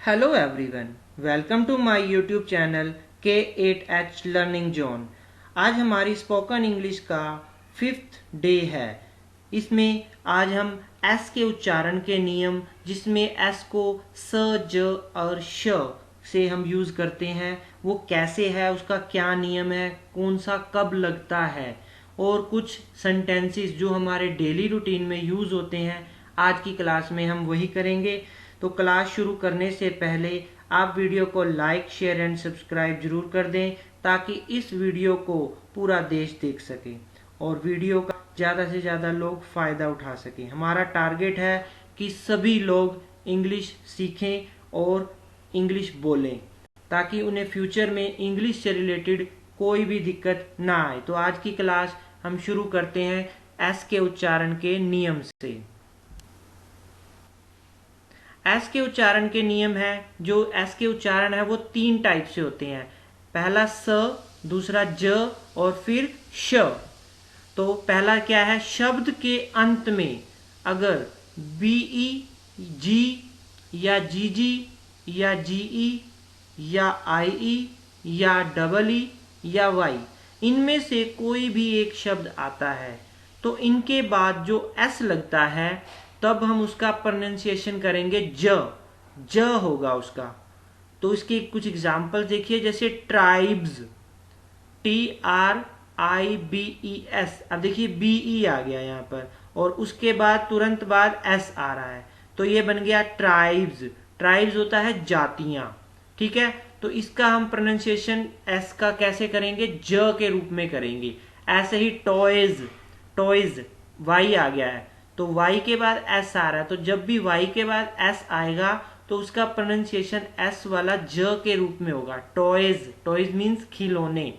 Hello everyone, welcome to my YouTube channel K8H Learning Zone। आज हमारी spoken English का 5th day है। इसमें आज हम एस के उच्चारण के नियम, जिसमें एस को स, ज और श से हम यूज़ करते हैं, वो कैसे है, उसका क्या नियम है, कौन सा कब लगता है, और कुछ सेंटेंसेस जो हमारे डेली रूटीन में यूज़ होते हैं, आज की क्लास में हम वही करेंगे। तो क्लास शुरू करने से पहले आप वीडियो को लाइक, शेयर एंड सब्सक्राइब जरूर कर दें, ताकि इस वीडियो को पूरा देश देख सके और वीडियो का ज़्यादा से ज़्यादा लोग फ़ायदा उठा सकें। हमारा टारगेट है कि सभी लोग इंग्लिश सीखें और इंग्लिश बोलें, ताकि उन्हें फ्यूचर में इंग्लिश से रिलेटेड कोई भी दिक्कत ना आए। तो आज की क्लास हम शुरू करते हैं एस के उच्चारण के नियम से। एस के उच्चारण के नियम है, जो एस के उच्चारण है वो 3 टाइप से होते हैं। पहला स, दूसरा ज और फिर श। तो पहला क्या है, शब्द के अंत में अगर बीई, जी या जीजी या जीई या आईई या डबल ई या वाई, इनमें से कोई भी एक शब्द आता है तो इनके बाद जो एस लगता है तब हम उसका प्रोनाउंसिएशन करेंगे ज होगा उसका। तो इसके कुछ एग्जाम्पल देखिए, जैसे ट्राइब्स, TRIBES। अब देखिए BE आ गया यहाँ पर और उसके बाद तुरंत बाद S आ रहा है, तो ये बन गया ट्राइब्स। ट्राइब्स होता है जातियां, ठीक है। तो इसका हम प्रोनाउंसिएशन S का कैसे करेंगे, ज के रूप में करेंगे। ऐसे ही टॉयज, टॉयज Y आ गया है तो Y के बाद S आ रहा है, तो जब भी Y के बाद S आएगा तो उसका प्रोनाउंसिएशन S वाला ज के रूप में होगा। टॉयज, टॉयज मीन्स खिलौने।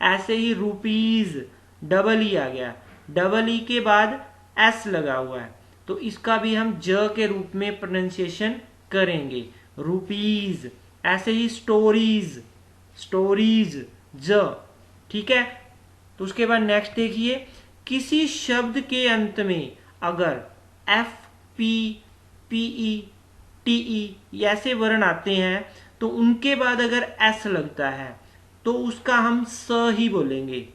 ऐसे ही रुपीज, डबल ई आ गया, डबल ई के बाद S लगा हुआ है तो इसका भी हम ज के रूप में प्रोनाउंसिएशन करेंगे, रुपीज। ऐसे ही स्टोरीज, स्टोरीज ज, ठीक है। तो उसके बाद नेक्स्ट देखिए, किसी शब्द के अंत में अगर F, P, PE, TE ऐसे वर्ण आते हैं तो उनके बाद अगर S लगता है तो उसका हम स ही बोलेंगे।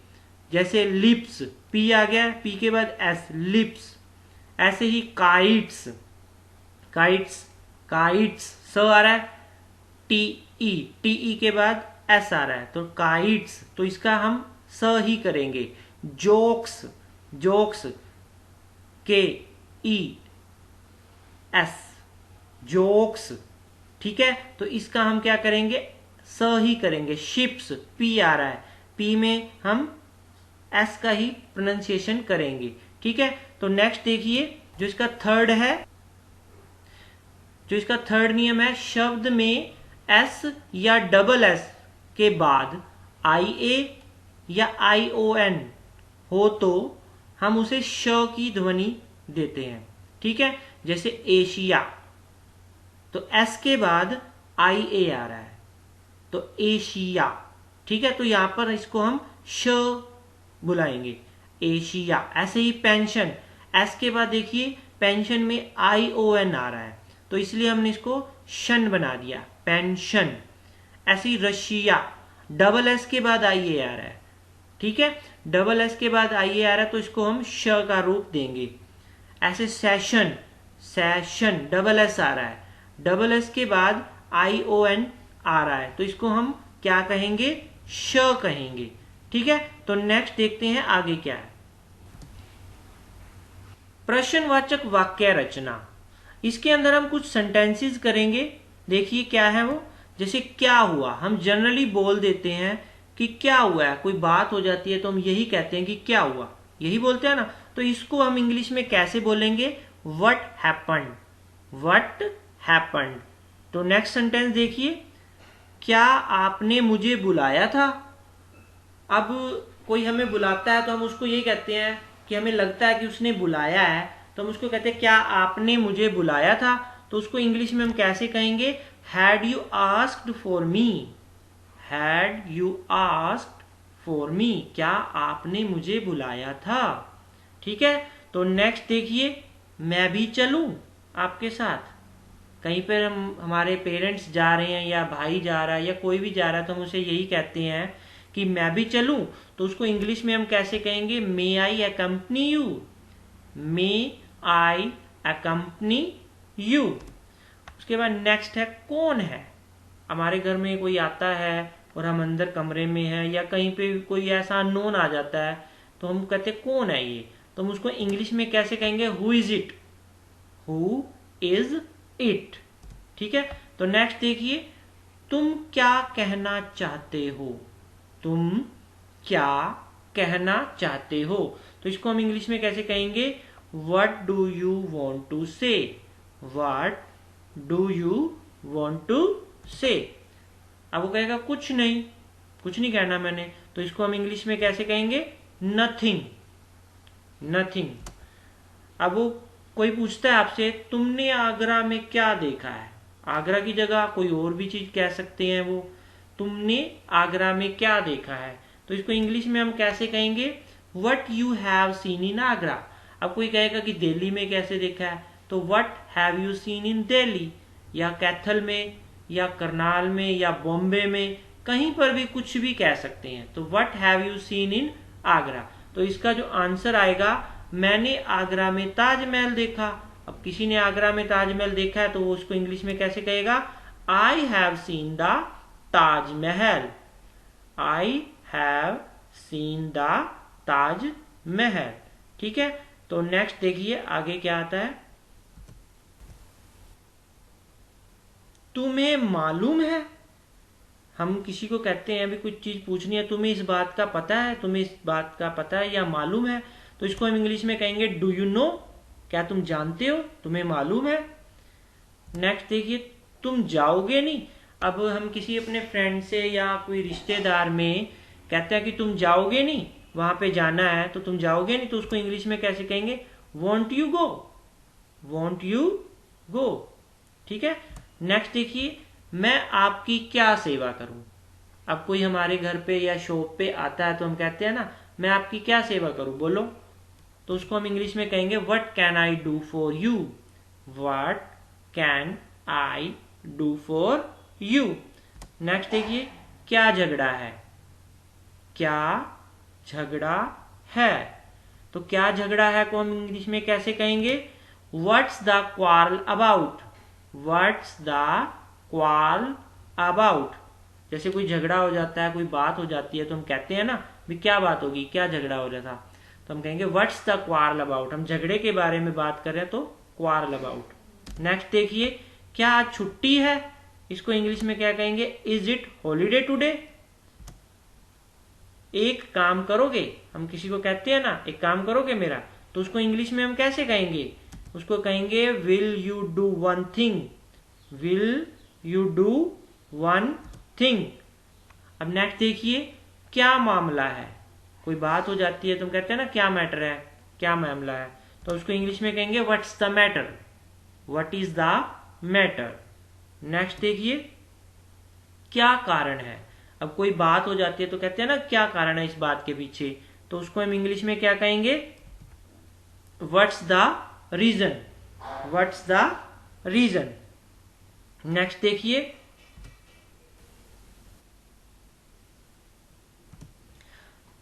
जैसे लिप्स, P आ गया, P के बाद S, लिप्स। ऐसे ही काइट्स, काइट्स, काइट्स स आ रहा है, TE के बाद S आ रहा है तो काइट्स, तो इसका हम स ही करेंगे। जोक्स, जोक्स, KES, जोक्स, ठीक है। तो इसका हम क्या करेंगे, स ही करेंगे। शिप्स, P आ रहा है, P में हम S का ही प्रोनाउंसिएशन करेंगे, ठीक है। तो नेक्स्ट देखिए, जो इसका थर्ड है, जो इसका थर्ड नियम है, शब्द में S या डबल S के बाद IA या ION हो तो हम उसे श की ध्वनि देते हैं, ठीक है। जैसे एशिया, तो S के बाद IA आ रहा है तो एशिया, ठीक है। तो यहां पर इसको हम श बुलाएंगे, एशिया। ऐसे ही पेंशन, S के बाद देखिए पेंशन में ION आ रहा है तो इसलिए हमने इसको शन बना दिया, पेंशन। ऐसे ही रशिया, डबल S के बाद IA आ रहा है, ठीक है। डबल S के बाद IA आ रहा है तो इसको हम श का रूप देंगे। ऐसे सेशन, सेशन डबल S आ रहा है, डबल S के बाद ION आ रहा है तो इसको हम क्या कहेंगे, श कहेंगे, ठीक है। तो नेक्स्ट देखते हैं आगे क्या है। प्रश्नवाचक वाक्य रचना, इसके अंदर हम कुछ सेंटेंसेस करेंगे। देखिए क्या है वो, जैसे क्या हुआ, हम जनरली बोल देते हैं कि क्या हुआ है, कोई बात हो जाती है तो हम यही कहते हैं कि क्या हुआ, यही बोलते हैं ना। तो इसको हम इंग्लिश में कैसे बोलेंगे, व्हाट हैपेंड, व्हाट हैपेंड। तो नेक्स्ट सेंटेंस देखिए, क्या आपने मुझे बुलाया था। अब कोई हमें बुलाता है तो हम उसको यही कहते हैं कि हमें लगता है कि उसने बुलाया है तो हम उसको कहते हैं क्या आपने मुझे बुलाया था। तो उसको इंग्लिश में हम कैसे कहेंगे, had you asked for me, had you asked for me, क्या आपने मुझे बुलाया था, ठीक है। तो नेक्स्ट देखिए, मैं भी चलूं आपके साथ, कहीं पर हम हमारे पेरेंट्स जा रहे हैं या भाई जा रहा है या कोई भी जा रहा है तो हम उसे यही कहते हैं कि मैं भी चलूं, तो उसको इंग्लिश में हम कैसे कहेंगे? May I accompany you, may I accompany you. उसके बाद नेक्स्ट है कौन है। हमारे घर में कोई आता है और हम अंदर कमरे में हैं या कहीं पे कोई ऐसा अननोन आ जाता है तो हम कहते हैं कौन है ये, तो हम उसको इंग्लिश में कैसे कहेंगे? Who is it, who is it. ठीक है, तो नेक्स्ट देखिए, तुम क्या कहना चाहते हो, तुम क्या कहना चाहते हो, तो इसको हम इंग्लिश में कैसे कहेंगे? What do you want to say, what do you want to say. अब वो कहेगा कुछ नहीं, कुछ नहीं कहना मैंने, तो इसको हम इंग्लिश में कैसे कहेंगे? Nothing, nothing. अब वो कोई पूछता है आपसे तुमने आगरा में क्या देखा है, आगरा की जगह कोई और भी चीज कह सकते हैं वो, तुमने आगरा में क्या देखा है, तो इसको इंग्लिश में हम कैसे कहेंगे? What you have seen in Agra. अब कोई कहेगा कि दिल्ली में कैसे देखा है, तो what have you seen in Delhi, या कैथल में या करनाल में या बॉम्बे में, कहीं पर भी कुछ भी कह सकते हैं, तो what have you seen in Agra. तो इसका जो आंसर आएगा, मैंने आगरा में ताजमहल देखा। अब किसी ने आगरा में ताजमहल देखा है तो वो उसको इंग्लिश में कैसे कहेगा? I have seen the Taj Mahal, I have seen the Taj Mahal. ठीक है, तो नेक्स्ट देखिए आगे क्या आता है। तुम्हें मालूम है, हम किसी को कहते हैं अभी कुछ चीज पूछनी है, तुम्हें इस बात का पता है, तुम्हें इस बात का पता है या मालूम है, तो इसको हम इंग्लिश में कहेंगे डू यू नो, क्या तुम जानते हो, तुम्हें मालूम है। नेक्स्ट देखिए, तुम जाओगे नहीं। अब हम किसी अपने फ्रेंड से या कोई रिश्तेदार में कहते हैं कि तुम जाओगे नहीं, वहां पे जाना है तो तुम जाओगे नहीं, तो उसको इंग्लिश में कैसे कहेंगे? Want you go, want you go. ठीक है, नेक्स्ट देखिए, मैं आपकी क्या सेवा करूं। अब कोई हमारे घर पे या शॉप पे आता है तो हम कहते हैं ना, मैं आपकी क्या सेवा करूं, बोलो, तो उसको हम इंग्लिश में कहेंगे what can I do for you, what can I do for you. Next देखिए, क्या झगड़ा है, क्या झगड़ा है, तो क्या झगड़ा है को हम इंग्लिश में कैसे कहेंगे? What's the quarrel about, what's the quarrel about. जैसे कोई झगड़ा हो जाता है, कोई बात हो जाती है तो हम कहते हैं ना भी क्या बात होगी, क्या झगड़ा हो रहा था, तो हम कहेंगे व्हाट्स द क्वारल अबाउट। हम झगड़े के बारे में बात कर रहे हैं तो क्वारल अबाउट। नेक्स्ट देखिए, क्या आज छुट्टी है, इसको इंग्लिश में क्या कहेंगे? Is it holiday today. एक काम करोगे, हम किसी को कहते हैं ना एक काम करोगे मेरा, तो उसको इंग्लिश में हम कैसे कहेंगे? उसको कहेंगे will you do one thing, will you do one thing. अब नेक्स्ट देखिए, क्या मामला है, कोई बात हो जाती है तो हम कहते हैं ना क्या मैटर है, क्या मामला है, तो उसको इंग्लिश में कहेंगे what's the matter, what is the matter. Next देखिए, क्या कारण है। अब कोई बात हो जाती है तो कहते हैं ना क्या कारण है इस बात के पीछे, तो उसको हम इंग्लिश में क्या कहेंगे? What's the reason, what's the reason. Next देखिए,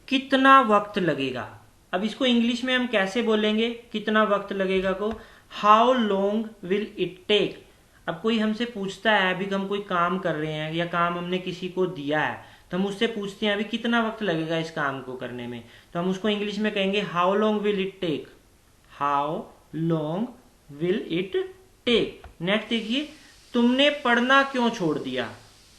कितना वक्त लगेगा। अब इसको इंग्लिश में हम कैसे बोलेंगे कितना वक्त लगेगा को? How long will it take. अब कोई हमसे पूछता है, अभी हम कोई काम कर रहे हैं या काम हमने किसी को दिया है तो हम उससे पूछते हैं अभी कितना वक्त लगेगा इस काम को करने में, तो हम उसको इंग्लिश में कहेंगे how long will it take, how long will it take. Next देखिए, तुमने पढ़ना क्यों छोड़ दिया,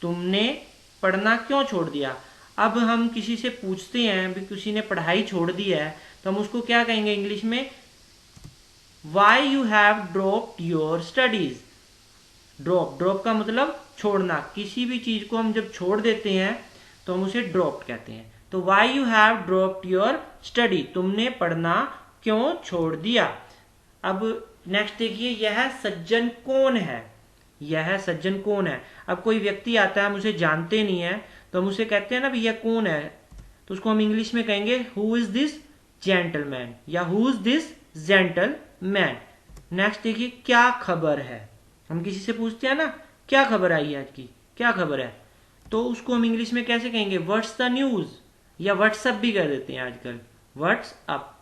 तुमने पढ़ना क्यों छोड़ दिया। अब हम किसी से पूछते हैं भी किसी ने पढ़ाई छोड़ दी है तो हम उसको क्या कहेंगे इंग्लिश में? Why you have dropped your studies. Drop, drop का मतलब छोड़ना, किसी भी चीज को हम जब छोड़ देते हैं तो हम उसे ड्रॉप्ड कहते हैं। तो why you have dropped your study, तुमने पढ़ना क्यों छोड़ दिया। अब नेक्स्ट देखिए, यह सज्जन कौन है, यह सज्जन कौन है। अब कोई व्यक्ति आता है, हम उसे जानते नहीं है तो हम उसे कहते हैं ना भी यह कौन है, तो उसको हम इंग्लिश में कहेंगे हु इज दिस जेंटलमैन या who is this gentleman. Next देखिए, क्या खबर है, हम किसी से पूछते हैं ना, क्या खबर आई है आज की, क्या खबर है, तो उसको हम इंग्लिश में कैसे कहेंगे, व्हाट्स द न्यूज, या व्हाट्सअप भी कर देते हैं आजकल, व्हाट्सअप।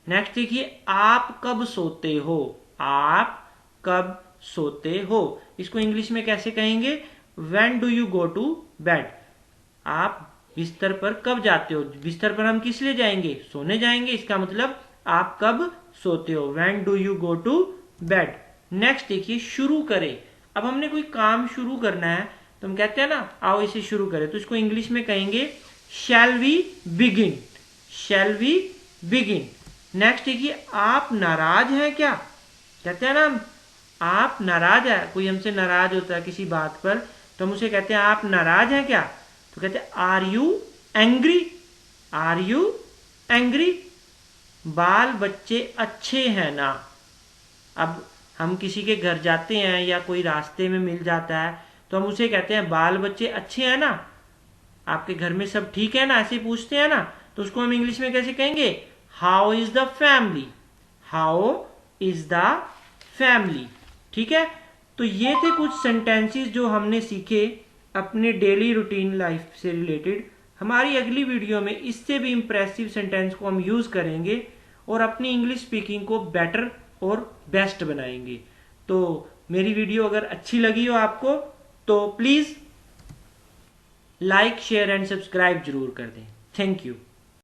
नेक्स्ट देखिए, आप कब सोते हो, आप कब सोते हो, इसको इंग्लिश में कैसे कहेंगे, when do you go to bed, आप बिस्तर पर कब जाते हो, बिस्तर पर हम किस लिए जाएंगे, सोने जाएंगे, इसका मतलब आप कब सोते हो, when do you go to bed. Next देखिए, शुरू करें, अब हमने कोई काम शुरू करना है तो हम कहते हैं ना, आओ इसे शुरू करें, तो इसको इंग्लिश में कहेंगे shall we begin, shall we begin. Next देखिए, आप नाराज हैं क्या, कहते हैं ना हम, आप नाराज है, कोई हमसे नाराज होता है किसी बात पर तो हम उसे कहते हैं आप नाराज हैं क्या, तो कहते हैं are you angry, are you angry. बाल बच्चे अच्छे हैं ना, अब हम किसी के घर जाते हैं या कोई रास्ते में मिल जाता है तो हम उसे कहते हैं बाल बच्चे अच्छे हैं ना, आपके घर में सब ठीक है ना, ऐसे पूछते हैं ना, तो उसको हम इंग्लिश में कैसे कहेंगे, how is the family, how is the family. ठीक है, तो ये थे कुछ सेंटेंसेस जो हमने सीखे अपने डेली रूटीन लाइफ से रिलेटेड। हमारी अगली वीडियो में इससे भी इंप्रेसिव सेंटेंस को हम यूज करेंगे और अपनी इंग्लिश स्पीकिंग को बेटर और बेस्ट बनाएंगे। तो मेरी वीडियो अगर अच्छी लगी हो आपको तो please like share and subscribe जरूर कर दें। Thank you.